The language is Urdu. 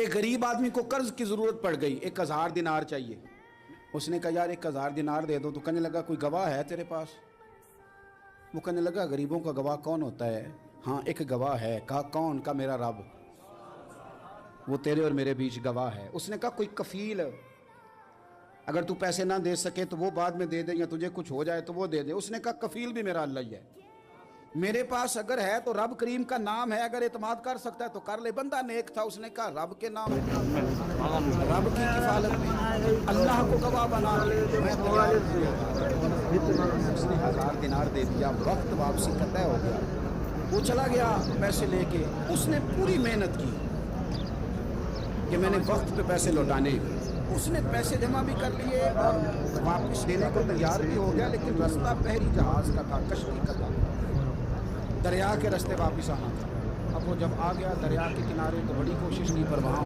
ایک غریب آدمی کو قرض کی ضرورت پڑ گئی، 1000 دینار چاہیے۔ اس نے کہا یار 1000 دینار دے دو، تو کہنے لگا کوئی گواہ ہے تیرے پاس؟ وہ کہنے لگا غریبوں کا گواہ کون ہوتا ہے؟ ہاں ایک گواہ ہے۔ کہا کون؟ کا میرا رب، وہ تیرے اور میرے بیچ گواہ ہے۔ اس نے کہا کوئی کفیل، اگر تو پیسے نہ دے سکے تو وہ بعد میں دے دے، یا تجھے کچھ ہو جائے تو وہ دے دے۔ اس نے کہا کفیل بھی میرا اللہ ہی ہے، میرے پاس اگر ہے تو رب کریم کا نام ہے، اگر اعتماد کر سکتا ہے تو کر لے۔ بندہ نیک تھا، اس نے کہا رب کے نام، رب کی کفالت میں اللہ کو گواہ بنا لے، میں تیار ہوں۔ اس نے 1000 دینار دے دیا، وقت واپسی کا طے ہو گیا۔ وہ چلا گیا پیسے لے کے، اس نے پوری محنت کی کہ میں نے وقت پہ پیسے لوٹانے، اس نے پیسے جمع بھی کر لیے اور واپس دینے کو تیار بھی ہو گیا، لیکن رستہ بحری جہاز کا تھا، کشتی کا تھا، دریا کے رستے واپس آنا تھا۔ اب وہ جب آ گیا دریا کے کنارے تو بڑی کوشش کی، پر وہاں